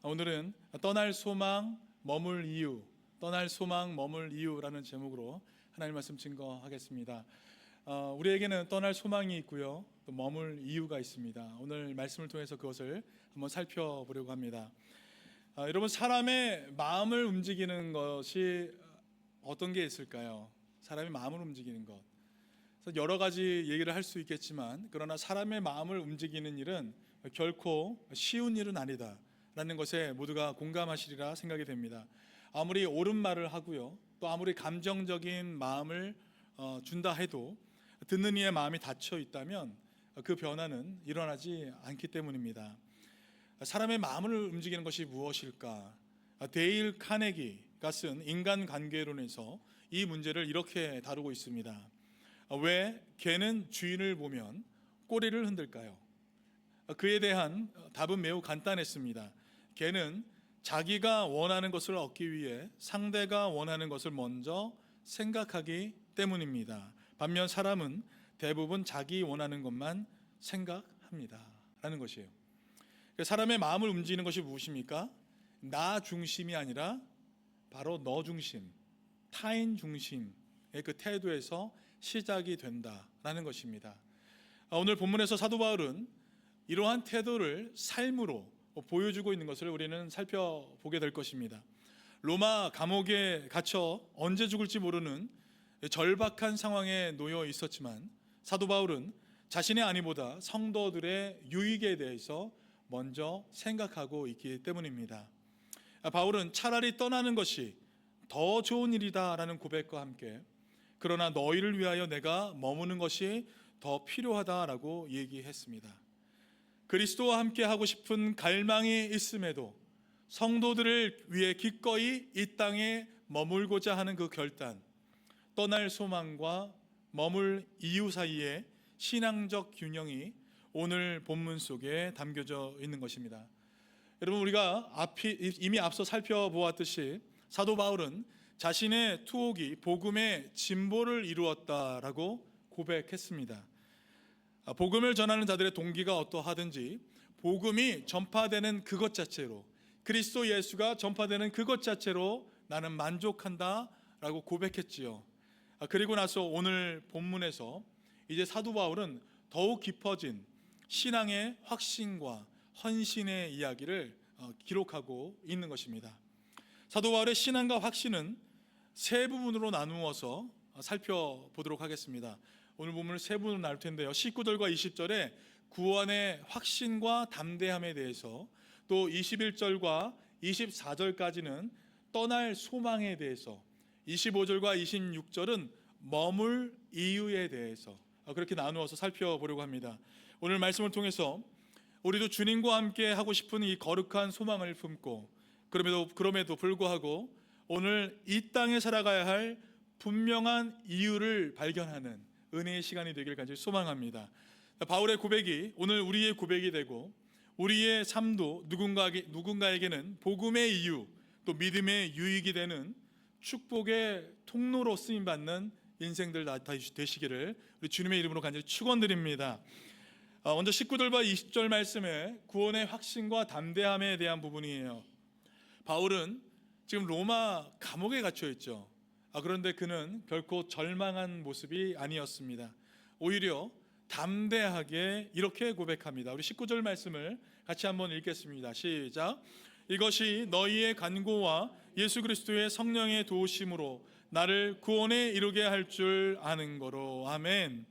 오늘은 떠날 소망, 머물 이유, 떠날 소망, 머물 이유라는 제목으로 하나님 말씀 증거하겠습니다. 우리에게는 떠날 소망이 있고요, 또 머물 이유가 있습니다. 오늘 말씀을 통해서 그것을 한번 살펴보려고 합니다. 여러분, 사람의 마음을 움직이는 것이 어떤 게 있을까요? 사람의 마음을 움직이는 것. 그래서 여러 가지 얘기를 할 수 있겠지만, 그러나 사람의 마음을 움직이는 일은 결코 쉬운 일은 아니다 라는 것에 모두가 공감하시리라 생각이 됩니다. 아무리 옳은 말을 하고요, 또 아무리 감정적인 마음을 준다 해도 듣는 이의 마음이 닫혀 있다면 그 변화는 일어나지 않기 때문입니다. 사람의 마음을 움직이는 것이 무엇일까? 데일 카네기가 쓴 인간관계론에서 이 문제를 이렇게 다루고 있습니다. 왜 개는 주인을 보면 꼬리를 흔들까요? 그에 대한 답은 매우 간단했습니다. 개는 자기가 원하는 것을 얻기 위해 상대가 원하는 것을 먼저 생각하기 때문입니다. 반면 사람은 대부분 자기 원하는 것만 생각합니다 라는 것이에요. 사람의 마음을 움직이는 것이 무엇입니까? 나 중심이 아니라 바로 너 중심, 타인 중심의 그 태도에서 시작이 된다라는 것입니다. 오늘 본문에서 사도 바울은 이러한 태도를 삶으로 보여주고 있는 것을 우리는 살펴보게 될 것입니다. 로마 감옥에 갇혀 언제 죽을지 모르는 절박한 상황에 놓여 있었지만 사도 바울은 자신의 안위보다 성도들의 유익에 대해서 먼저 생각하고 있기 때문입니다. 바울은 차라리 떠나는 것이 더 좋은 일이다라는 고백과 함께, 그러나 너희를 위하여 내가 머무는 것이 더 필요하다라고 얘기했습니다. 그리스도와 함께 하고 싶은 갈망이 있음에도 성도들을 위해 기꺼이 이 땅에 머물고자 하는 그 결단, 떠날 소망과 머물 이유 사이의 신앙적 균형이 오늘 본문 속에 담겨져 있는 것입니다. 여러분, 우리가 이미 앞서 살펴보았듯이 사도 바울은 자신의 투옥이 복음의 진보를 이루었다라고 고백했습니다. 복음을 전하는 자들의 동기가 어떠하든지 복음이 전파되는 그것 자체로, 그리스도 예수가 전파되는 그것 자체로 나는 만족한다 라고 고백했지요. 그리고 나서 오늘 본문에서 이제 사도 바울은 더욱 깊어진 신앙의 확신과 헌신의 이야기를 기록하고 있는 것입니다. 사도 바울의 신앙과 확신은 세 부분으로 나누어서 살펴보도록 하겠습니다. 오늘 본문을 세 부분으로 나눌 텐데요, 19절과 20절에 구원의 확신과 담대함에 대해서, 또 21절과 24절까지는 떠날 소망에 대해서, 25절과 26절은 머물 이유에 대해서 그렇게 나누어서 살펴보려고 합니다. 오늘 말씀을 통해서 우리도 주님과 함께 하고 싶은 이 거룩한 소망을 품고, 그럼에도 불구하고 오늘 이 땅에 살아가야 할 분명한 이유를 발견하는 은혜의 시간이 되기를 간절히 소망합니다. 바울의 고백이 오늘 우리의 고백이 되고, 우리의 삶도 누군가에게는 복음의 이유, 또 믿음의 유익이 되는 축복의 통로로 쓰임받는 인생들 다 되시기를 우리 주님의 이름으로 간절히 축원드립니다. 먼저 19절과 20절 말씀에 구원의 확신과 담대함에 대한 부분이에요. 바울은 지금 로마 감옥에 갇혀 있죠. 그런데 그는 결코 절망한 모습이 아니었습니다. 오히려 담대하게 이렇게 고백합니다. 우리 19절 말씀을 같이 한번 읽겠습니다. 시작. 이것이 너희의 간구와 예수 그리스도의 성령의 도우심으로 나를 구원에 이르게 할 줄 아는 거로. 아멘.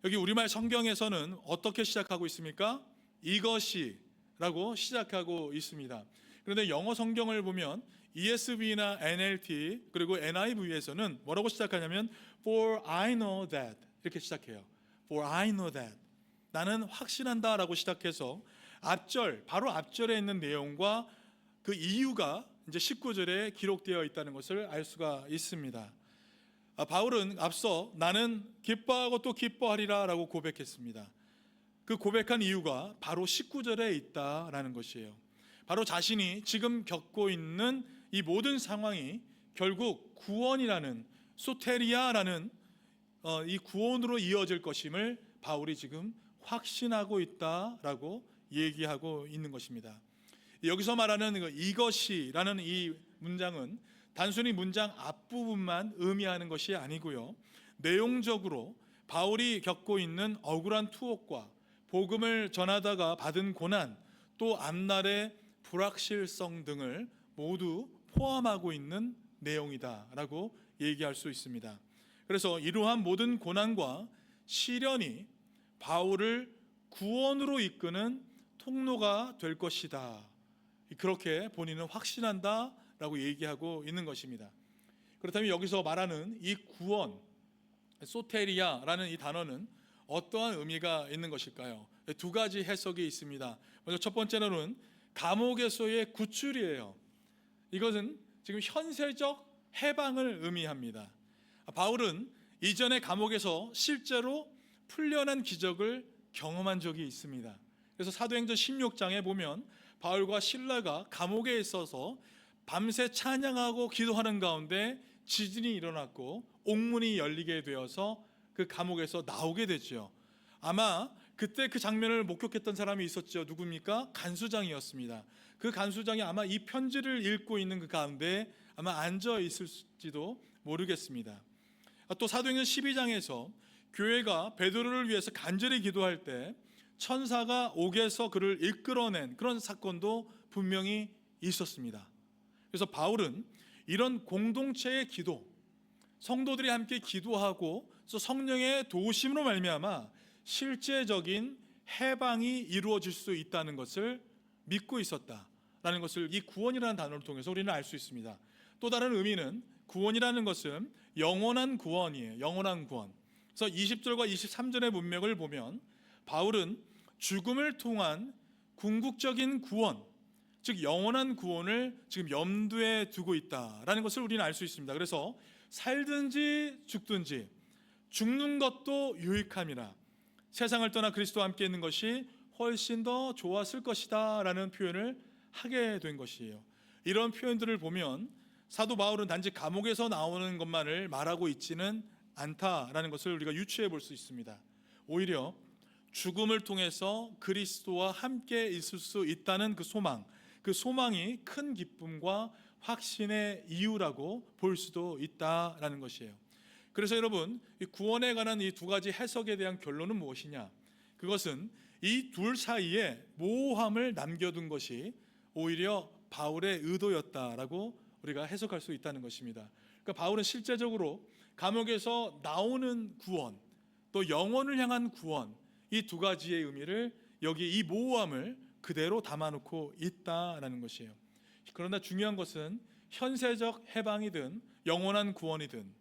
여기 우리말 성경에서는 어떻게 시작하고 있습니까? 이것이 라고 시작하고 있습니다. 그런데 영어 성경을 보면 ESV나 NLT 그리고 NIV에서는 뭐라고 시작하냐면 For I know that 이렇게 시작해요. For I know that, 나는 확신한다 라고 시작해서 바로 앞절에 있는 내용과 그 이유가 이제 19절에 기록되어 있다는 것을 알 수가 있습니다. 바울은 앞서 나는 기뻐하고 또 기뻐하리라 라고 고백했습니다. 그 고백한 이유가 바로 19절에 있다라는 것이에요. 바로 자신이 지금 겪고 있는 이 모든 상황이 결국 구원이라는, 소테리아라는 이 구원으로 이어질 것임을 바울이 지금 확신하고 있다라고 얘기하고 있는 것입니다. 여기서 말하는 이것이라는 이 문장은 단순히 문장 앞부분만 의미하는 것이 아니고요, 내용적으로 바울이 겪고 있는 억울한 투옥과 복음을 전하다가 받은 고난, 또 앞날의 불확실성 등을 모두 포함하고 있는 내용이다라고 얘기할 수 있습니다. 그래서 이러한 모든 고난과 시련이 바울을 구원으로 이끄는 통로가 될 것이다, 그렇게 본인은 확신한다라고 얘기하고 있는 것입니다. 그렇다면 여기서 말하는 이 구원, 소테리아라는 이 단어는 어떠한 의미가 있는 것일까요? 두 가지 해석이 있습니다. 먼저 첫 번째로는 감옥에서의 구출이에요. 이것은 지금 현세적 해방을 의미합니다. 바울은 이전에 감옥에서 실제로 풀려난 기적을 경험한 적이 있습니다. 그래서 사도행전 16장에 보면 바울과 실라가 감옥에 있어서 밤새 찬양하고 기도하는 가운데 지진이 일어났고 옥문이 열리게 되어서 그 감옥에서 나오게 되죠. 아마 그때 그 장면을 목격했던 사람이 있었죠. 누굽니까? 간수장이었습니다. 그 간수장이 아마 이 편지를 읽고 있는 그 가운데 아마 앉아 있을지도 모르겠습니다. 또 사도행전 12장에서 교회가 베드로를 위해서 간절히 기도할 때 천사가 옥에서 그를 이끌어낸 그런 사건도 분명히 있었습니다. 그래서 바울은 이런 공동체의 기도, 성도들이 함께 기도하고 성령의 도우심으로 말미암아 실제적인 해방이 이루어질 수 있다는 것을 믿고 있었다라는 것을 이 구원이라는 단어를 통해서 우리는 알 수 있습니다. 또 다른 의미는 구원이라는 것은 영원한 구원이에요. 영원한 구원. 그래서 20절과 23절의 문맥을 보면 바울은 죽음을 통한 궁극적인 구원, 즉 영원한 구원을 지금 염두에 두고 있다라는 것을 우리는 알 수 있습니다. 그래서 살든지 죽든지 죽는 것도 유익함이라, 세상을 떠나 그리스도와 함께 있는 것이 훨씬 더 좋았을 것이다 라는 표현을 하게 된 것이에요. 이런 표현들을 보면 사도 바울은 단지 감옥에서 나오는 것만을 말하고 있지는 않다라는 것을 우리가 유추해 볼 수 있습니다. 오히려 죽음을 통해서 그리스도와 함께 있을 수 있다는 그 소망, 그 소망이 큰 기쁨과 확신의 이유라고 볼 수도 있다라는 것이에요. 그래서 여러분, 이 구원에 관한 이 두 가지 해석에 대한 결론은 무엇이냐? 그것은 이 둘 사이에 모호함을 남겨둔 것이 오히려 바울의 의도였다라고 우리가 해석할 수 있다는 것입니다. 그러니까 바울은 실제적으로 감옥에서 나오는 구원, 또 영혼을 향한 구원, 이 두 가지의 의미를 여기 이 모호함을 그대로 담아놓고 있다라는 것이에요. 그러나 중요한 것은 현세적 해방이든 영원한 구원이든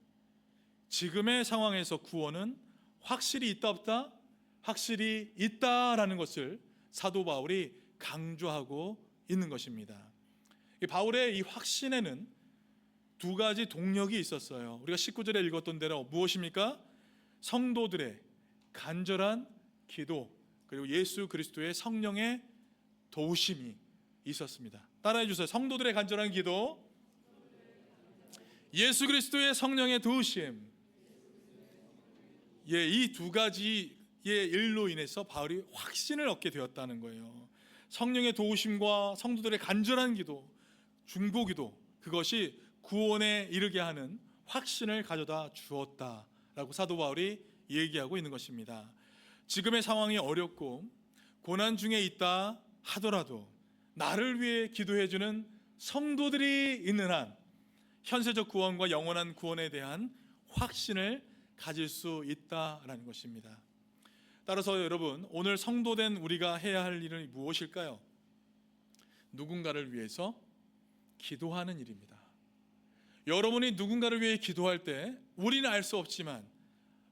지금의 상황에서 구원은 확실히 있다 없다? 확실히 있다라는 것을 사도 바울이 강조하고 있는 것입니다. 바울의 이 확신에는 두 가지 동력이 있었어요. 우리가 19절에 읽었던 대로 무엇입니까? 성도들의 간절한 기도, 그리고 예수 그리스도의 성령의 도우심이 있었습니다. 따라해 주세요. 성도들의 간절한 기도, 예수 그리스도의 성령의 도우심. 이 두 가지의 일로 인해서 바울이 확신을 얻게 되었다는 거예요. 성령의 도우심과 성도들의 간절한 기도, 중보기도, 그것이 구원에 이르게 하는 확신을 가져다 주었다라고 사도 바울이 얘기하고 있는 것입니다. 지금의 상황이 어렵고 고난 중에 있다 하더라도 나를 위해 기도해주는 성도들이 있는 한 현세적 구원과 영원한 구원에 대한 확신을 가질 수 있다라는 것입니다. 따라서 여러분, 오늘 성도된 우리가 해야 할 일은 무엇일까요? 누군가를 위해서 기도하는 일입니다. 여러분이 누군가를 위해 기도할 때 우리는 알 수 없지만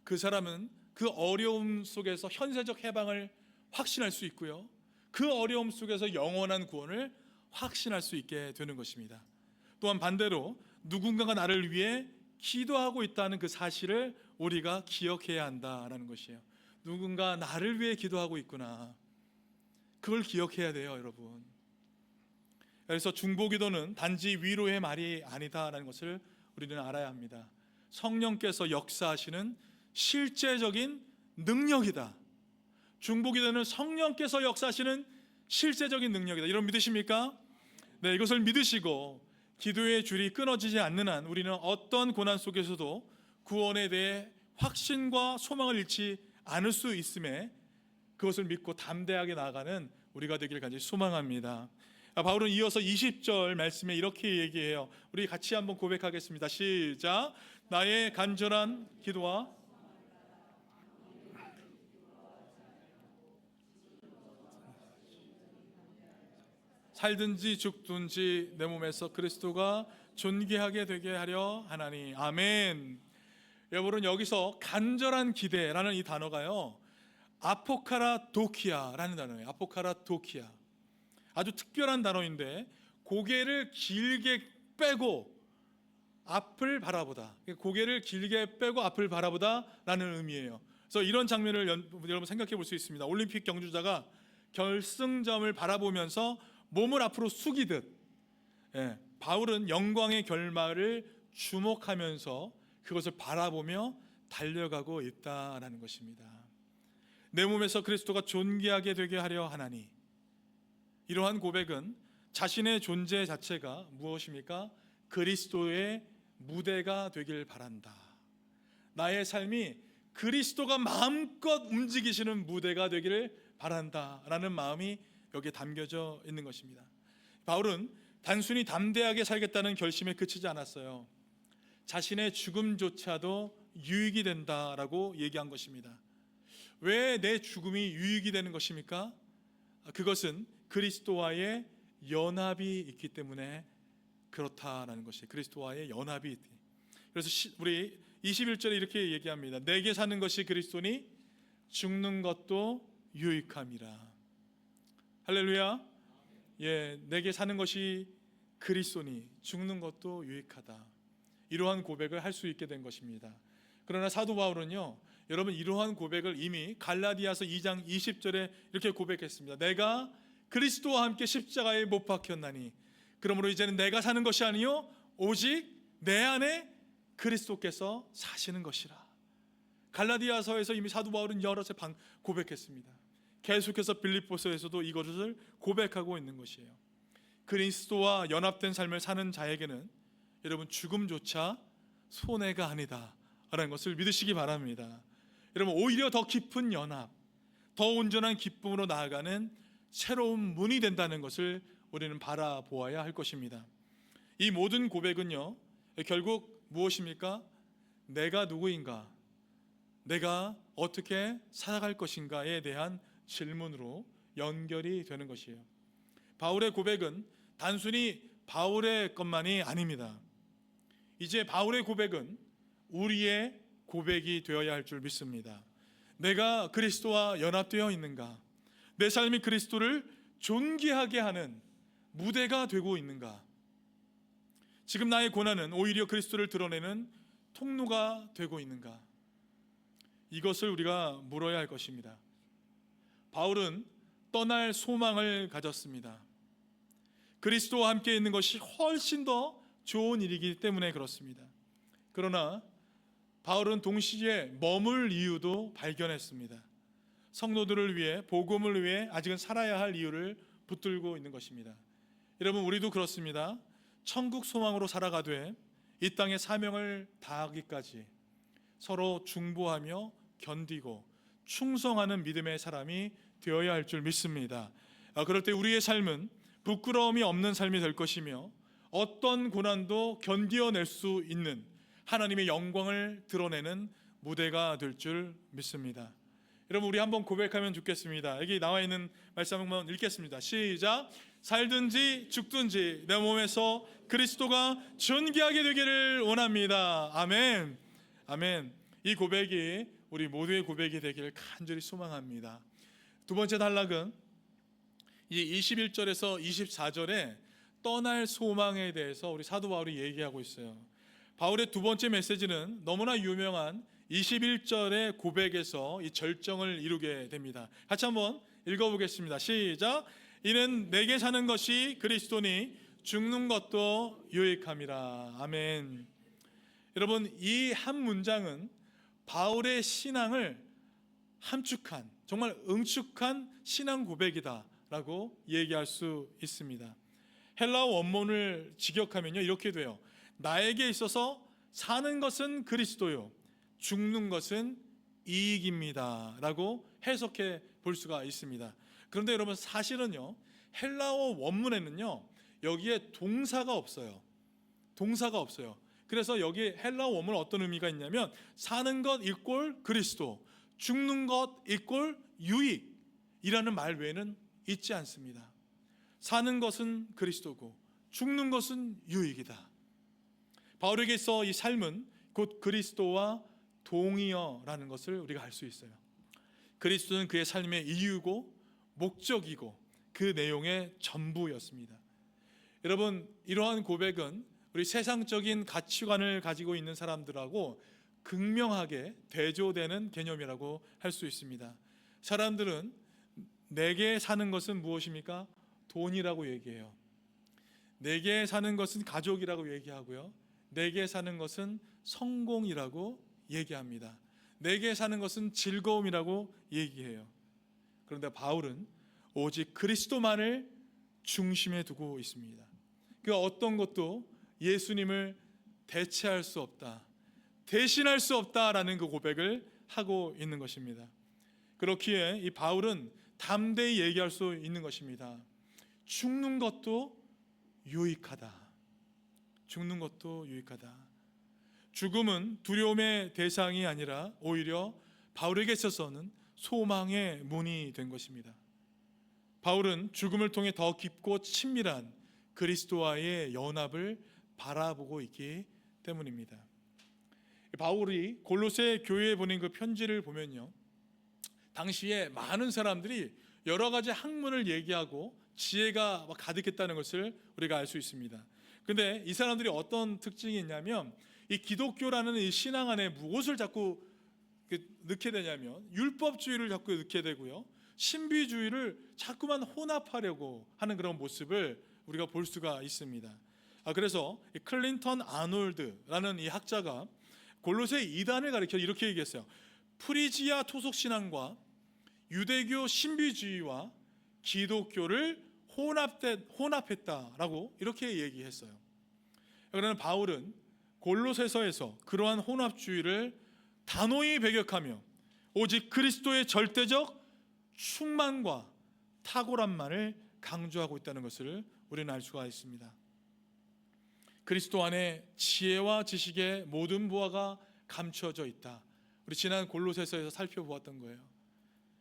그 사람은 그 어려움 속에서 현세적 해방을 확신할 수 있고요, 그 어려움 속에서 영원한 구원을 확신할 수 있게 되는 것입니다. 또한 반대로 누군가가 나를 위해 기도하고 있다는 그 사실을 우리가 기억해야 한다라는 것이에요. 누군가 나를 위해 기도하고 있구나, 그걸 기억해야 돼요, 여러분. 그래서 중보기도는 단지 위로의 말이 아니다라는 것을 우리는 알아야 합니다. 성령께서 역사하시는 실제적인 능력이다. 중보기도는 성령께서 역사하시는 실제적인 능력이다. 여러분 믿으십니까? 네, 이것을 믿으시고 기도의 줄이 끊어지지 않는 한 우리는 어떤 고난 속에서도 구원에 대해 확신과 소망을 잃지 않을 수 있음에 그것을 믿고 담대하게 나아가는 우리가 되길 간절히 소망합니다. 바울은 이어서 20절 말씀에 이렇게 얘기해요. 우리 같이 한번 고백하겠습니다. 시작. 나의 간절한 기도와 살든지 죽든지 내 몸에서 그리스도가 존귀하게 되게 하려 하나니. 아멘. 여러분, 여기서 간절한 기대라는 이 단어가요, 아포카라 도키아라는 단어예요. 아포카라 도키아. 아주 특별한 단어인데 고개를 길게 빼고 앞을 바라보다, 고개를 길게 빼고 앞을 바라보다라는 의미예요. 그래서 이런 장면을 여러분 생각해 볼 수 있습니다. 올림픽 경주자가 결승점을 바라보면서 몸을 앞으로 숙이듯, 바울은 영광의 결말을 주목하면서 그것을 바라보며 달려가고 있다라는 것입니다. 내 몸에서 그리스도가 존귀하게 되게 하려 하나니. 이러한 고백은 자신의 존재 자체가 무엇입니까? 그리스도의 무대가 되길 바란다. 나의 삶이 그리스도가 마음껏 움직이시는 무대가 되기를 바란다라는 마음이 여기에 담겨져 있는 것입니다. 바울은 단순히 담대하게 살겠다는 결심에 그치지 않았어요. 자신의 죽음조차도 유익이 된다라고 얘기한 것입니다. 왜 내 죽음이 유익이 되는 것입니까? 그것은 그리스도와의 연합이 있기 때문에 그렇다라는 것이에요. 그리스도와의 연합이 있기. 그래서 우리 21절에 이렇게 얘기합니다. 내게 사는 것이 그리스도니 죽는 것도 유익함이라. 할렐루야. 내게 사는 것이 그리스도니 죽는 것도 유익하다. 이러한 고백을 할 수 있게 된 것입니다. 그러나 사도 바울은요, 여러분, 이러한 고백을 이미 갈라디아서 2장 20절에 이렇게 고백했습니다. 내가 그리스도와 함께 십자가에 못 박혔나니 그러므로 이제는 내가 사는 것이 아니요 오직 내 안에 그리스도께서 사시는 것이라. 갈라디아서에서 이미 사도 바울은 여러 차 고백했습니다. 계속해서 빌립보서에서도 이것을 고백하고 있는 것이에요. 그리스도와 연합된 삶을 사는 자에게는 여러분 죽음조차 손해가 아니다 라는 것을 믿으시기 바랍니다. 여러분, 오히려 더 깊은 연합, 더 온전한 기쁨으로 나아가는 새로운 문이 된다는 것을 우리는 바라보아야 할 것입니다. 이 모든 고백은요, 결국 무엇입니까? 내가 누구인가, 내가 어떻게 살아갈 것인가에 대한 질문으로 연결이 되는 것이에요. 바울의 고백은 단순히 바울의 것만이 아닙니다. 이제 바울의 고백은 우리의 고백이 되어야 할 줄 믿습니다. 내가 그리스도와 연합되어 있는가? 내 삶이 그리스도를 존귀하게 하는 무대가 되고 있는가? 지금 나의 고난은 오히려 그리스도를 드러내는 통로가 되고 있는가? 이것을 우리가 물어야 할 것입니다. 바울은 떠날 소망을 가졌습니다. 그리스도와 함께 있는 것이 훨씬 더 좋은 일이기 때문에 그렇습니다. 그러나 바울은 동시에 머물 이유도 발견했습니다. 성도들을 위해, 복음을 위해 아직은 살아야 할 이유를 붙들고 있는 것입니다. 여러분, 우리도 그렇습니다. 천국 소망으로 살아가되 이 땅의 사명을 다하기까지 서로 중보하며 견디고 충성하는 믿음의 사람이 되어야 할 줄 믿습니다. 그럴 때 우리의 삶은 부끄러움이 없는 삶이 될 것이며 어떤 고난도 견디어낼 수 있는 하나님의 영광을 드러내는 무대가 될 줄 믿습니다. 여러분, 우리 한번 고백하면 좋겠습니다. 여기 나와 있는 말씀 한번 읽겠습니다. 시작. 살든지 죽든지 내 몸에서 그리스도가 존귀하게 되기를 원합니다. 아멘. 아멘. 이 고백이 우리 모두의 고백이 되기를 간절히 소망합니다. 두 번째 단락은 이 21절에서 24절에 떠날 소망에 대해서 우리 사도 바울이 얘기하고 있어요. 바울의 두 번째 메시지는 너무나 유명한 21절의 고백에서 이 절정을 이루게 됩니다. 같이 한번 읽어보겠습니다. 시작. 이는 내게 사는 것이 그리스도니 죽는 것도 유익함이라. 아멘. 여러분, 이 한 문장은 바울의 신앙을 함축한, 정말 응축한 신앙 고백이다라고 유익하다라고 얘기할 수 있습니다. 헬라어 원문을 직역하면요 이렇게 돼요. 나에게 있어서 사는 것은 그리스도요, 죽는 것은 이익입니다 라고 해석해 볼 수가 있습니다. 그런데 여러분, 사실은요 헬라어 원문에는요 여기에 동사가 없어요. 동사가 없어요. 그래서 여기 헬라어 원문은 어떤 의미가 있냐면, 사는 것 이꼴 그리스도, 죽는 것 이꼴 유익이라는 말 외에는 있지 않습니다. 사는 것은 그리스도고 죽는 것은 유익이다. 바울에게 있어 이 삶은 곧 그리스도와 동의어라는 것을 우리가 알 수 있어요. 그리스도는 그의 삶의 이유고 목적이고 그 내용의 전부였습니다. 여러분, 이러한 고백은 우리 세상적인 가치관을 가지고 있는 사람들하고 극명하게 대조되는 개념이라고 할 수 있습니다. 사람들은 내게 사는 것은 무엇입니까? 돈이라고 얘기해요. 내게 사는 것은 가족이라고 얘기하고요, 내게 사는 것은 성공이라고 얘기합니다. 내게 사는 것은 즐거움이라고 얘기해요. 그런데 바울은 오직 그리스도만을 중심에 두고 있습니다. 그 어떤 것도 예수님을 대체할 수 없다, 대신할 수 없다라는 그 고백을 하고 있는 것입니다. 그렇기에 이 바울은 담대히 얘기할 수 있는 것입니다. 죽는 것도 유익하다. 죽는 것도 유익하다. 죽음은 두려움의 대상이 아니라 오히려 바울에게 있어서는 소망의 문이 된 것입니다. 바울은 죽음을 통해 더 깊고 친밀한 그리스도와의 연합을 바라보고 있기 때문입니다. 바울이 골로새 교회에 보낸 그 편지를 보면요, 당시에 많은 사람들이 여러 가지 학문을 얘기하고 지혜가 가득했다는 것을 우리가 알 수 있습니다. 근데 이 사람들이 어떤 특징이 있냐면, 이 기독교라는 이 신앙 안에 무엇을 자꾸 넣게 되냐면 율법주의를 자꾸 넣게 되고요, 신비주의를 자꾸만 혼합하려고 하는 그런 모습을 우리가 볼 수가 있습니다. 그래서 클린턴 아놀드라는 이 학자가 골로새 2단을 가리켜 이렇게 얘기했어요. 프리지아 토속신앙과 유대교 신비주의와 기독교를 혼합했다라고 이렇게 얘기했어요. 그러나 바울은 골로새서에서 그러한 혼합주의를 단호히 배격하며 오직 그리스도의 절대적 충만과 탁월함만을 강조하고 있다는 것을 우리는 알 수가 있습니다. 그리스도 안에 지혜와 지식의 모든 보화가 감춰져 있다. 우리 지난 골로새서에서 살펴보았던 거예요.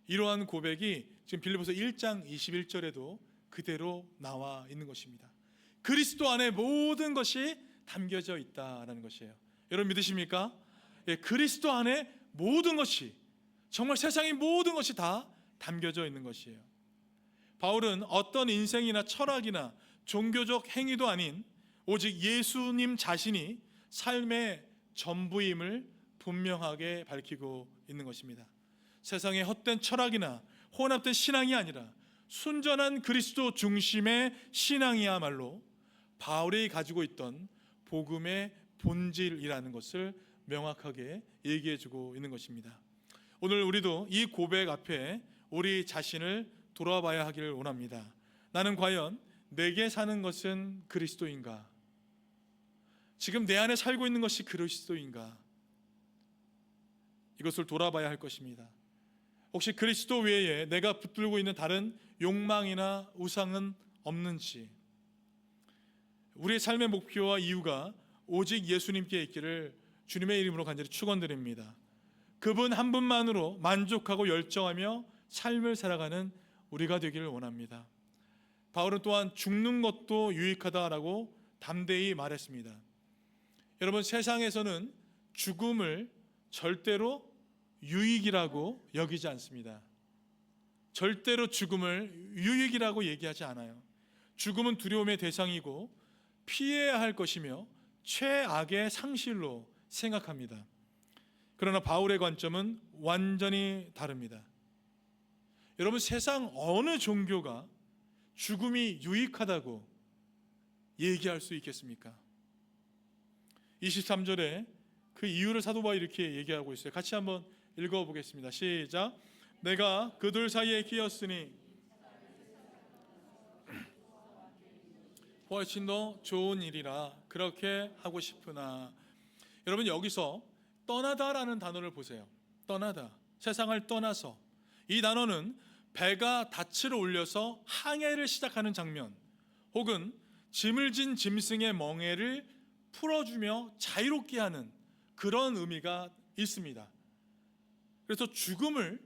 이러한 고백이 지금 빌립보서 1장 21절에도 그대로 나와 있는 것입니다. 그리스도 안에 모든 것이 담겨져 있다라는 것이에요. 여러분 믿으십니까? 예, 그리스도 안에 모든 것이, 정말 세상의 모든 것이 다 담겨져 있는 것이에요. 바울은 어떤 인생이나 철학이나 종교적 행위도 아닌 오직 예수님 자신이 삶의 전부임을 분명하게 밝히고 있는 것입니다. 세상의 헛된 철학이나 혼합된 신앙이 아니라 순전한 그리스도 중심의 신앙이야말로 바울이 가지고 있던 복음의 본질이라는 것을 명확하게 얘기해주고 있는 것입니다. 오늘 우리도 이 고백 앞에 우리 자신을 돌아봐야 하기를 원합니다. 나는 과연 내게 사는 것은 그리스도인가? 지금 내 안에 살고 있는 것이 그리스도인가? 이것을 돌아봐야 할 것입니다. 혹시 그리스도 외에 내가 붙들고 있는 다른 욕망이나 우상은 없는지, 우리의 삶의 목표와 이유가 오직 예수님께 있기를 주님의 이름으로 간절히 축원드립니다. 그분 한 분만으로 만족하고 열정하며 삶을 살아가는 우리가 되기를 원합니다. 바울은 또한 죽는 것도 유익하다라고 담대히 말했습니다. 여러분, 세상에서는 죽음을 절대로 유익이라고 여기지 않습니다. 절대로 죽음을 유익이라고 얘기하지 않아요. 죽음은 두려움의 대상이고 피해야 할 것이며 최악의 상실로 생각합니다. 그러나 바울의 관점은 완전히 다릅니다. 여러분, 세상 어느 종교가 죽음이 유익하다고 얘기할 수 있겠습니까? 23절에 그 이유를 사도 바울이 이렇게 얘기하고 있어요. 같이 한번 읽어보겠습니다. 시작. 내가 그들 사이에 끼었으니 훨씬 더 좋은 일이라 그렇게 하고 싶으나. 여러분, 여기서 떠나다라는 단어를 보세요. 떠나다, 세상을 떠나서. 이 단어는 배가 닻을 올려서 항해를 시작하는 장면, 혹은 짐을 진 짐승의 멍에를 풀어주며 자유롭게 하는 그런 의미가 있습니다. 그래서 죽음을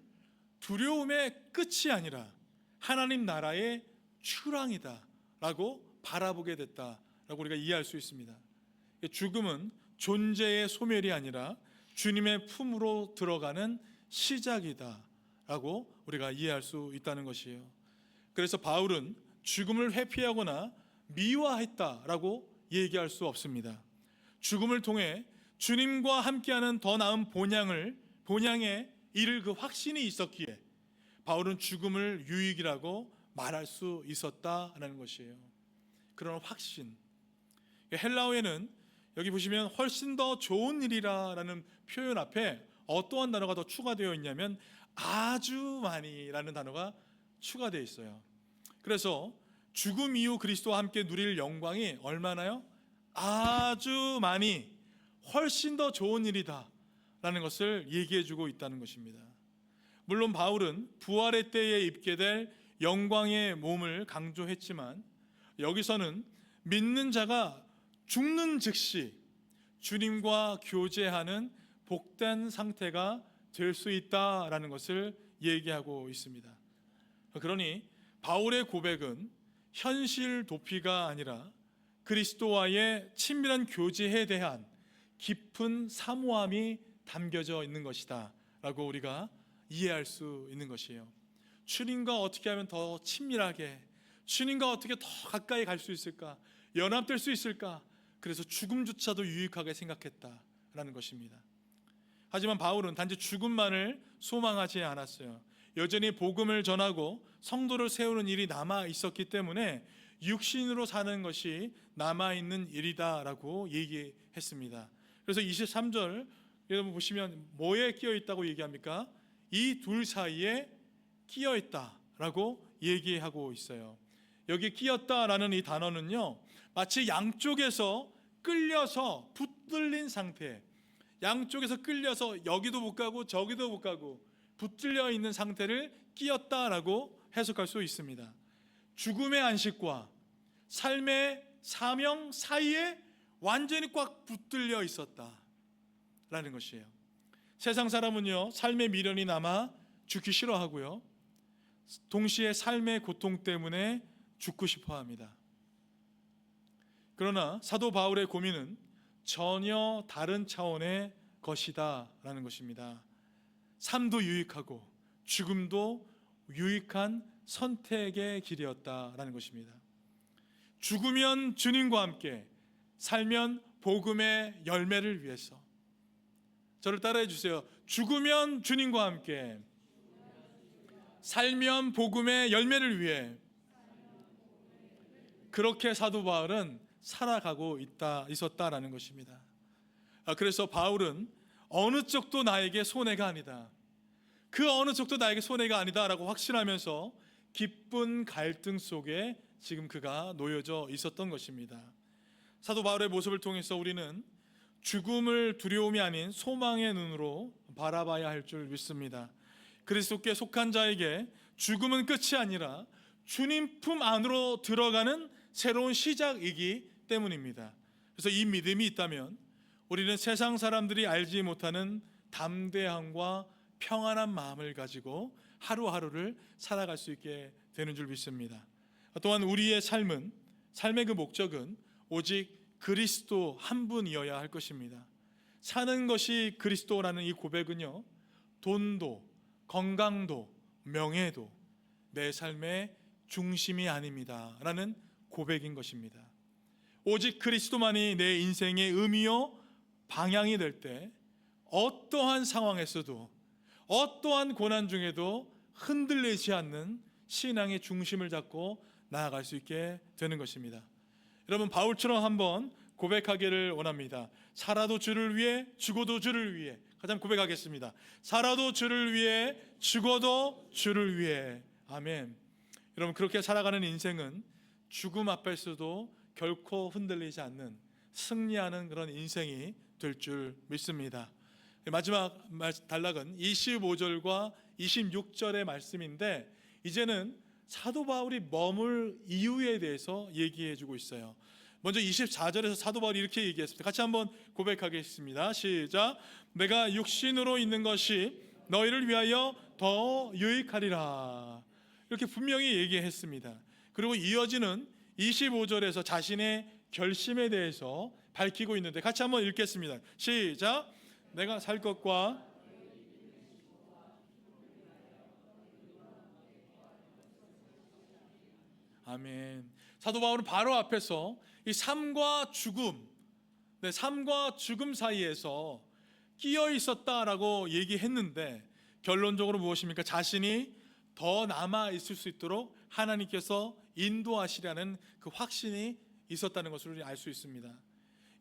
두려움의 끝이 아니라 하나님 나라의 출항이다 라고 바라보게 됐다라고 우리가 이해할 수 있습니다. 죽음은 존재의 소멸이 아니라 주님의 품으로 들어가는 시작이다 라고 우리가 이해할 수 있다는 것이에요. 그래서 바울은 죽음을 회피하거나 미화했다라고 얘기할 수 없습니다. 죽음을 통해 주님과 함께하는 더 나은 본향에 이를 그 확신이 있었기에 바울은 죽음을 유익이라고 말할 수 있었다라는 것이에요. 그런 확신. 헬라어에는 여기 보시면 훨씬 더 좋은 일이라는 표현 앞에 어떠한 단어가 더 추가되어 있냐면 아주 많이라는 단어가 추가되어 있어요. 그래서 죽음 이후 그리스도와 함께 누릴 영광이 얼마나요? 아주 많이, 훨씬 더 좋은 일이다 라는 것을 얘기해 주고 있다는 것입니다. 물론 바울은 부활의 때에 입게 될 영광의 몸을 강조했지만 여기서는 믿는 자가 죽는 즉시 주님과 교제하는 복된 상태가 될 수 있다라는 것을 얘기하고 있습니다. 그러니 바울의 고백은 현실 도피가 아니라 그리스도와의 친밀한 교제에 대한 깊은 사모함이 담겨져 있는 것이다 라고 우리가 이해할 수 있는 것이에요. 주님과 어떻게 하면 더 친밀하게, 주님과 어떻게 더 가까이 갈 수 있을까, 연합될 수 있을까, 그래서 죽음조차도 유익하게 생각했다라는 것입니다. 하지만 바울은 단지 죽음만을 소망하지 않았어요. 여전히 복음을 전하고 성도를 세우는 일이 남아 있었기 때문에 육신으로 사는 것이 남아있는 일이다라고 얘기했습니다. 그래서 23절 여러분 보시면 뭐에 끼어 있다고 얘기합니까? 이 둘 사이에 끼어 있다라고 얘기하고 있어요. 여기 끼었다라는 이 단어는요, 마치 양쪽에서 끌려서 붙들린 상태, 양쪽에서 끌려서 여기도 못 가고 저기도 못 가고 붙들려 있는 상태를 끼었다라고 해석할 수 있습니다. 죽음의 안식과 삶의 사명 사이에 완전히 꽉 붙들려 있었다라는 것이에요. 세상 사람은요, 삶의 미련이 남아 죽기 싫어하고요, 동시에 삶의 고통 때문에 죽고 싶어 합니다. 그러나 사도 바울의 고민은 전혀 다른 차원의 것이다 라는 것입니다. 삶도 유익하고 죽음도 유익한 선택의 길이었다라는 것입니다. 죽으면 주님과 함께, 살면 복음의 열매를 위해서. 저를 따라해 주세요. 죽으면 주님과 함께, 살면 복음의 열매를 위해. 그렇게 사도 바울은 살아가고 있었다라는 것입니다. 그래서 바울은 어느 쪽도 나에게 손해가 아니다, 그 어느 쪽도 나에게 손해가 아니다라고 확신하면서 기쁜 갈등 속에 지금 그가 놓여져 있었던 것입니다. 사도 바울의 모습을 통해서 우리는 죽음을 두려움이 아닌 소망의 눈으로 바라봐야 할 줄 믿습니다. 그리스도께 속한 자에게 죽음은 끝이 아니라 주님 품 안으로 들어가는 새로운 시작이기 때문입니다. 그래서 이 믿음이 있다면 우리는 세상 사람들이 알지 못하는 담대함과 평안한 마음을 가지고 하루하루를 살아갈 수 있게 되는 줄 믿습니다. 또한 우리의 삶의 그 목적은 오직 그리스도 한 분이어야 할 것입니다. 사는 것이 그리스도라는 이 고백은요, 돈도 건강도 명예도 내 삶의 중심이 아닙니다 라는 고백인 것입니다. 오직 그리스도만이 내 인생의 의미요 방향이 될 때 어떠한 상황에서도, 어떠한 고난 중에도 흔들리지 않는 신앙의 중심을 잡고 나아갈 수 있게 되는 것입니다. 여러분, 바울처럼 한번 고백하기를 원합니다. 살아도 주를 위해, 죽어도 주를 위해. 가장 고백하겠습니다. 살아도 주를 위해, 죽어도 주를 위해. 아멘. 여러분, 그렇게 살아가는 인생은 죽음 앞에서도 결코 흔들리지 않는 승리하는 그런 인생이 될 줄 믿습니다. 마지막 단락은 25절과 26절의 말씀인데, 이제는 사도 바울이 머물 이유에 대해서 얘기해 주고 있어요. 먼저 24절에서 사도 바울이 이렇게 얘기했습니다. 같이 한번 고백하겠습니다. 시작. 내가 육신으로 있는 것이 너희를 위하여 더 유익하리라. 이렇게 분명히 얘기했습니다. 그리고 이어지는 25절에서 자신의 결심에 대해서 밝히고 있는데, 같이 한번 읽겠습니다. 시작. 내가 살 것과 아멘. 사도 바울은 바로 앞에서 이 삶과 죽음, 삶과 죽음 사이에서 끼어 있었다라고 얘기했는데, 결론적으로 무엇입니까? 자신이 더 남아 있을 수 있도록 하나님께서 인도하시라는 그 확신이 있었다는 것을 우리 알 수 있습니다.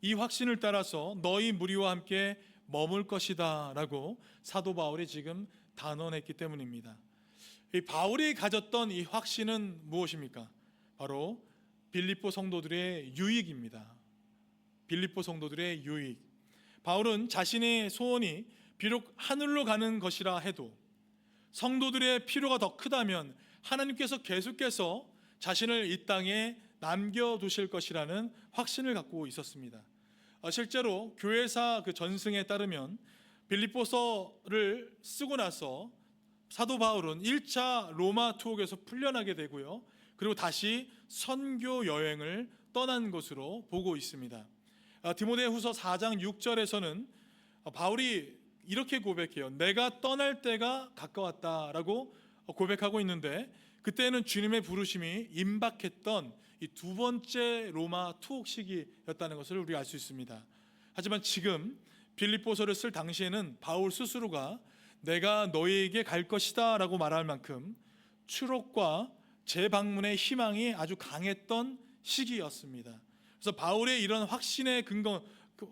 이 확신을 따라서 너희 무리와 함께 머물 것이다 라고 사도 바울이 지금 단언했기 때문입니다. 이 바울이 가졌던 이 확신은 무엇입니까? 바로 빌립보 성도들의 유익입니다. 빌립보 성도들의 유익. 바울은 자신의 소원이 비록 하늘로 가는 것이라 해도 성도들의 필요가 더 크다면 하나님께서 계속해서 자신을 이 땅에 남겨두실 것이라는 확신을 갖고 있었습니다. 실제로 교회사 그 전승에 따르면 빌립보서를 쓰고 나서 사도 바울은 1차 로마 투옥에서 풀려나게 되고요, 그리고 다시 선교 여행을 떠난 것으로 보고 있습니다. 디모데후서 4장 6절에서는 바울이 이렇게 고백해요. 내가 떠날 때가 가까웠다라고 고백하고 있는데, 그때는 주님의 부르심이 임박했던 이 두 번째 로마 투옥 시기였다는 것을 우리가 알 수 있습니다. 하지만 지금 빌립보서를 쓸 당시에는 바울 스스로가 내가 너희에게 갈 것이다 라고 말할 만큼 추록과 재방문의 희망이 아주 강했던 시기였습니다. 그래서 바울의 이런 확신의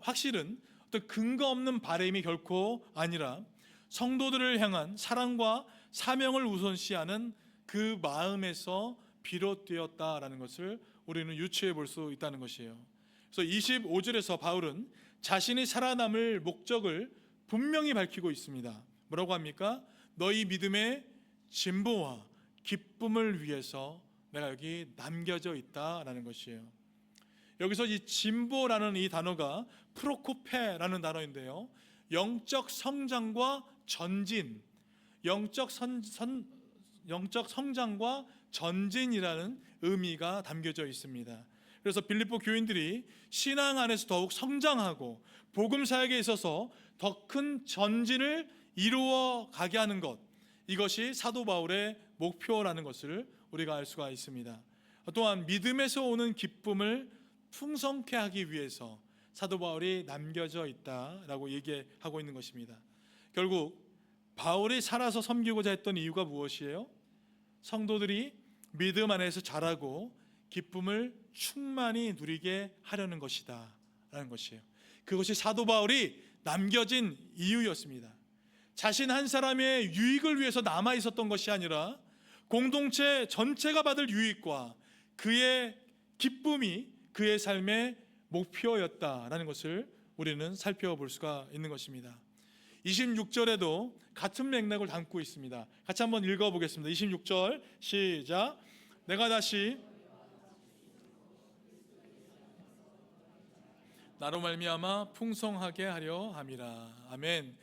확실은 어떤 근거 없는 바람이 결코 아니라 성도들을 향한 사랑과 사명을 우선시하는 그 마음에서 비롯되었다라는 것을 우리는 유추해 볼 수 있다는 것이에요. 그래서 25절에서 바울은 자신이 살아남을 목적을 분명히 밝히고 있습니다. 뭐라고 합니까? 너희 믿음의 진보와 기쁨을 위해서 내가 여기 남겨져 있다라는 것이에요. 여기서 이 진보라는 이 단어가 프로코페라는 단어인데요, 영적 성장과 전진, 영적 성장과 전진이라는 의미가 담겨져 있습니다. 그래서 빌립보 교인들이 신앙 안에서 더욱 성장하고 복음 사역에 있어서 더 큰 전진을 이루어 가게 하는 것, 이것이 사도 바울의 목표라는 것을 우리가 알 수가 있습니다. 또한 믿음에서 오는 기쁨을 풍성케 하기 위해서 사도 바울이 남겨져 있다라고 얘기하고 있는 것입니다. 결국 바울이 살아서 섬기고자 했던 이유가 무엇이에요? 성도들이 믿음 안에서 자라고 기쁨을 충만히 누리게 하려는 것이다 라는 것이에요. 그것이 사도 바울이 남겨진 이유였습니다. 자신 한 사람의 유익을 위해서 남아 있었던 것이 아니라 공동체 전체가 받을 유익과 그의 기쁨이 그의 삶의 목표였다라는 것을 우리는 살펴볼 수가 있는 것입니다. 26절에도 같은 맥락을 담고 있습니다. 같이 한번 읽어보겠습니다. 26절 시작. 내가 다시 나로 말미암아 풍성하게 하려 함이라. 아멘.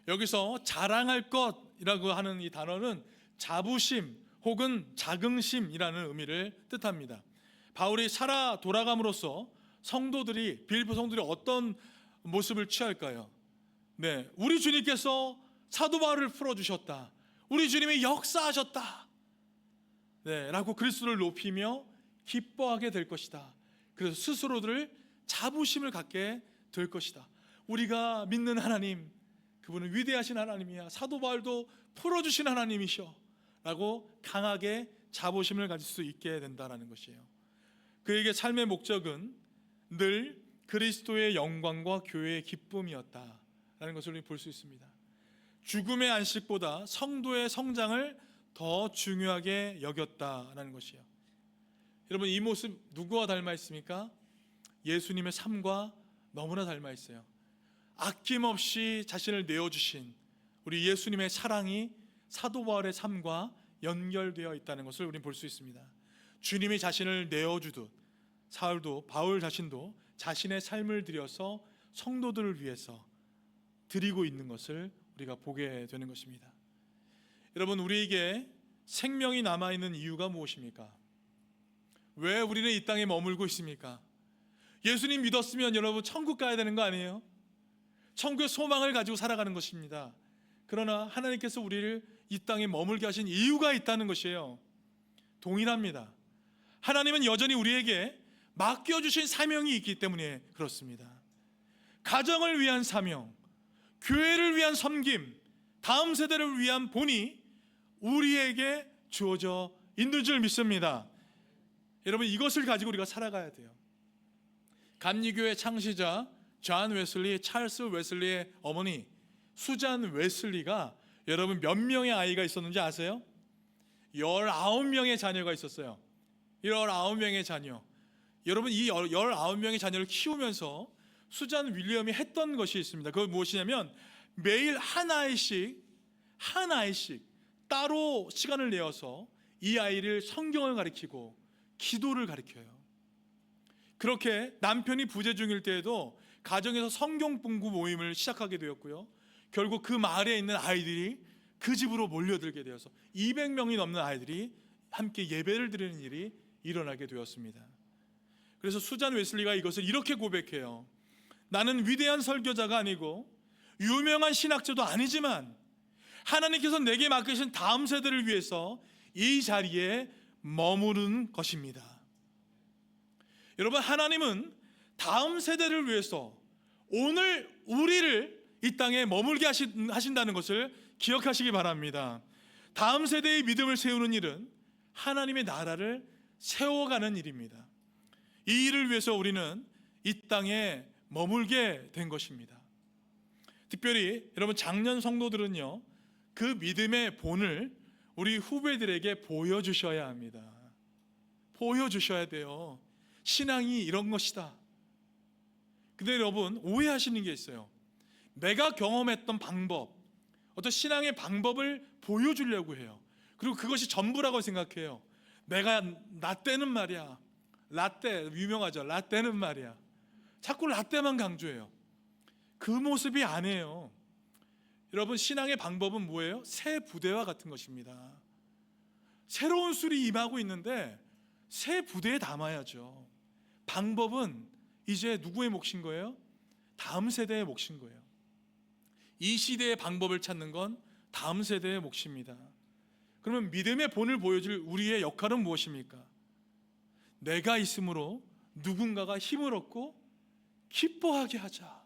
여기서 자랑할 것이라고 하는 이 단어는 자부심 혹은 자긍심이라는 의미를 뜻합니다. 바울이 살아 돌아감으로써 성도들이, 빌립보 성도들이 어떤 모습을 취할까요? 네, 우리 주님께서 사도 바울을 풀어주셨다, 우리 주님이 역사하셨다, 네, 라고 그리스도를 높이며 기뻐하게 될 것이다. 그래서 스스로들 자부심을 갖게 될 것이다. 우리가 믿는 하나님, 그분은 위대하신 하나님이야, 사도 바울도 풀어주신 하나님이셔 라고 강하게 자부심을 가질 수 있게 된다는 것이에요. 그에게 삶의 목적은 늘 그리스도의 영광과 교회의 기쁨이었다라는 것을 우리 볼 수 있습니다. 죽음의 안식보다 성도의 성장을 더 중요하게 여겼다라는 것이에요. 여러분, 이 모습 누구와 닮아 있습니까? 예수님의 삶과 너무나 닮아 있어요. 아낌없이 자신을 내어주신 우리 예수님의 사랑이 사도 바울의 삶과 연결되어 있다는 것을 우리는 볼 수 있습니다. 주님이 자신을 내어주듯 바울 자신도 자신의 삶을 들여서 성도들을 위해서 드리고 있는 것을 우리가 보게 되는 것입니다. 여러분, 우리에게 생명이 남아있는 이유가 무엇입니까? 왜 우리는 이 땅에 머물고 있습니까? 예수님 믿었으면 여러분 천국 가야 되는 거 아니에요? 천국의 소망을 가지고 살아가는 것입니다. 그러나 하나님께서 우리를 이 땅에 머물게 하신 이유가 있다는 것이에요. 동일합니다. 하나님은 여전히 우리에게 맡겨주신 사명이 있기 때문에 그렇습니다. 가정을 위한 사명, 교회를 위한 섬김, 다음 세대를 위한 본이 우리에게 주어져 있는 줄 믿습니다. 여러분, 이것을 가지고 우리가 살아가야 돼요. 감리교회 창시자 존 웨슬리, 찰스 웨슬리의 어머니 수잔 웨슬리가 여러분 몇 명의 아이가 있었는지 아세요? 19명의 자녀가 있었어요. 19명의 자녀. 여러분, 이 19명의 자녀를 키우면서 수잔 윌리엄이 했던 것이 있습니다. 그건 무엇이냐면 매일 한 아이씩 따로 시간을 내어서 이 아이를 성경을 가르치고 기도를 가르쳐요. 그렇게 남편이 부재 중일 때에도 가정에서 성경 공부 모임을 시작하게 되었고요. 결국 그 마을에 있는 아이들이 그 집으로 몰려들게 되어서 200명이 넘는 아이들이 함께 예배를 드리는 일이 일어나게 되었습니다. 그래서 수잔 웨슬리가 이것을 이렇게 고백해요. 나는 위대한 설교자가 아니고 유명한 신학자도 아니지만 하나님께서 내게 맡기신 다음 세대를 위해서 이 자리에 머무는 것입니다. 여러분, 하나님은 다음 세대를 위해서 오늘 우리를 이 땅에 머물게 하신다는 것을 기억하시기 바랍니다. 다음 세대의 믿음을 세우는 일은 하나님의 나라를 세워가는 일입니다. 이 일을 위해서 우리는 이 땅에 머물게 된 것입니다. 특별히 여러분, 작년 성도들은요, 그 믿음의 본을 우리 후배들에게 보여주셔야 합니다. 보여주셔야 돼요. 신앙이 이런 것이다. 근데 여러분, 오해하시는 게 있어요. 내가 경험했던 방법, 어떤 신앙의 방법을 보여주려고 해요. 그리고 그것이 전부라고 생각해요. 나 때는 말이야, 라떼 유명하죠. 라떼는 말이야, 자꾸 라떼만 강조해요. 그 모습이 아니에요. 여러분, 신앙의 방법은 뭐예요? 새 부대와 같은 것입니다. 새로운 술이 임하고 있는데 새 부대에 담아야죠. 방법은 이제 누구의 몫인 거예요? 다음 세대의 몫인 거예요. 이 시대의 방법을 찾는 건 다음 세대의 몫입니다. 그러면 믿음의 본을 보여줄 우리의 역할은 무엇입니까? 내가 있음으로 누군가가 힘을 얻고 기뻐하게 하자.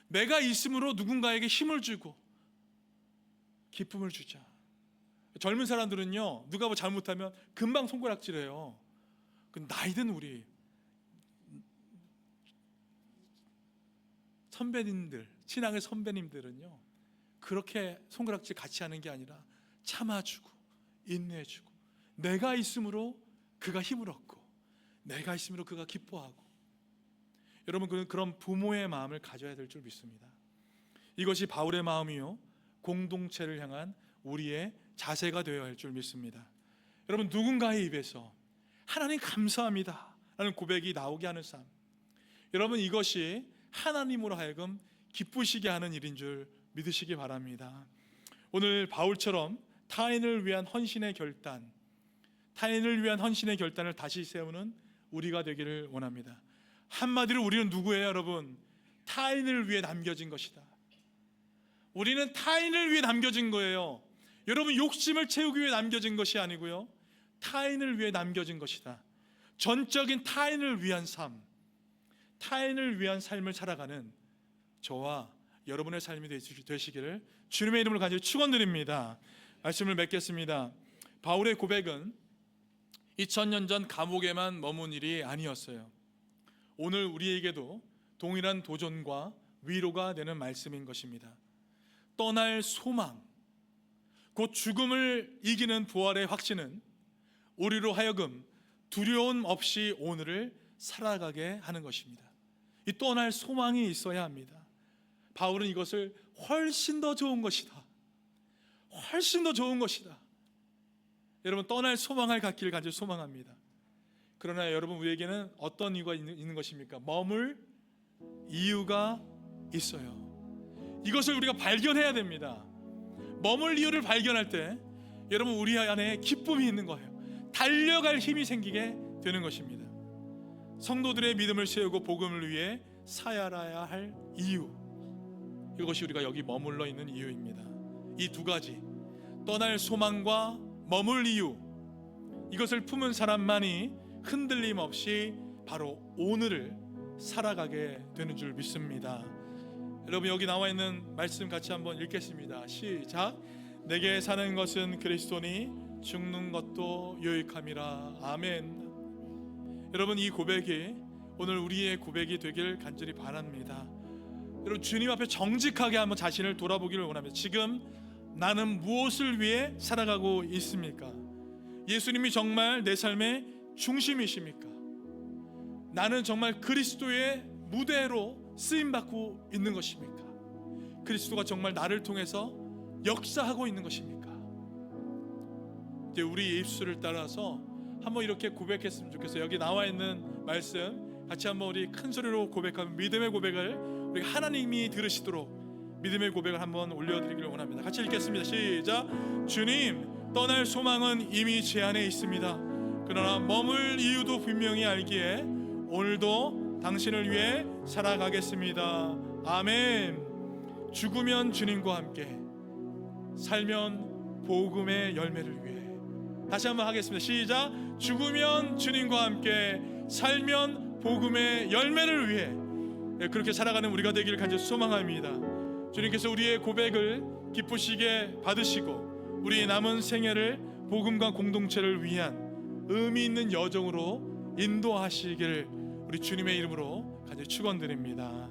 내가 있음으로 누군가에게 힘을 주고 기쁨을 주자. 젊은 사람들은요, 누가 뭐 잘못하면 금방 손가락질해요. 나이든 우리 선배님들, 신앙의 선배님들은요, 그렇게 손가락질 같이 하는 게 아니라 참아주고 인내해주고, 내가 있음으로 그가 힘을 얻고 내가 있음으로 그가 기뻐하고. 여러분, 그런 부모의 마음을 가져야 될 줄 믿습니다. 이것이 바울의 마음이요, 공동체를 향한 우리의 자세가 되어야 할 줄 믿습니다. 여러분, 누군가의 입에서 하나님 감사합니다 라는 고백이 나오게 하는 삶, 여러분, 이것이 하나님으로 하여금 기쁘시게 하는 일인 줄 믿으시기 바랍니다. 오늘 바울처럼 타인을 위한 헌신의 결단을 다시 세우는 우리가 되기를 원합니다. 한마디로 우리는 누구예요, 여러분? 타인을 위해 남겨진 것이다. 우리는 타인을 위해 남겨진 거예요. 여러분, 욕심을 채우기 위해 남겨진 것이 아니고요, 타인을 위해 남겨진 것이다. 전적인 타인을 위한 삶, 타인을 위한 삶을 살아가는 저와 여러분의 삶이 되시기를 주님의 이름으로 간절히 축원드립니다. 말씀을 맺겠습니다. 바울의 고백은 2000년 전 감옥에만 머문 일이 아니었어요. 오늘 우리에게도 동일한 도전과 위로가 되는 말씀인 것입니다. 떠날 소망, 곧 죽음을 이기는 부활의 확신은 우리로 하여금 두려움 없이 오늘을 살아가게 하는 것입니다. 이 떠날 소망이 있어야 합니다. 바울은 이것을 훨씬 더 좋은 것이다, 훨씬 더 좋은 것이다. 여러분, 떠날 소망을 갖기를 간절히 소망합니다. 그러나 여러분, 우리에게는 어떤 이유가 있는 것입니까? 머물 이유가 있어요. 이것을 우리가 발견해야 됩니다. 머물 이유를 발견할 때 여러분, 우리 안에 기쁨이 있는 거예요. 달려갈 힘이 생기게 되는 것입니다. 성도들의 믿음을 세우고 복음을 위해 살아야 할 이유, 이것이 우리가 여기 머물러 있는 이유입니다. 이 두 가지, 떠날 소망과 머물 이유, 이것을 품은 사람만이 흔들림 없이 바로 오늘을 살아가게 되는 줄 믿습니다. 여러분, 여기 나와 있는 말씀 같이 한번 읽겠습니다. 시작. 내게 사는 것은 그리스도니 죽는 것도 유익함이라. 아멘. 여러분, 이 고백이 오늘 우리의 고백이 되길 간절히 바랍니다. 여러분, 주님 앞에 정직하게 한번 자신을 돌아보기를 원합니다. 지금 나는 무엇을 위해 살아가고 있습니까? 예수님이 정말 내 삶의 중심이십니까? 나는 정말 그리스도의 무대로 쓰임받고 있는 것입니까? 그리스도가 정말 나를 통해서 역사하고 있는 것입니까? 이제 우리 입술을 따라서 한번 이렇게 고백했으면 좋겠어요. 여기 나와 있는 말씀 같이 한번 우리 큰 소리로 고백하면 믿음의 고백을 우리 하나님이 들으시도록 믿음의 고백을 한번 올려드리기를 원합니다. 같이 읽겠습니다. 시작. 주님, 떠날 소망은 이미 제 안에 있습니다. 그러나 머물 이유도 분명히 알기에 오늘도 당신을 위해 살아가겠습니다. 아멘. 죽으면 주님과 함께, 살면 복음의 열매를 위해. 다시 한번 하겠습니다. 시작. 죽으면 주님과 함께, 살면 복음의 열매를 위해. 그렇게 살아가는 우리가 되기를 간절히 소망합니다. 주님께서 우리의 고백을 기쁘시게 받으시고 우리의 남은 생애를 복음과 공동체를 위한 의미 있는 여정으로 인도하시기를 우리 주님의 이름으로 간절히 축원드립니다.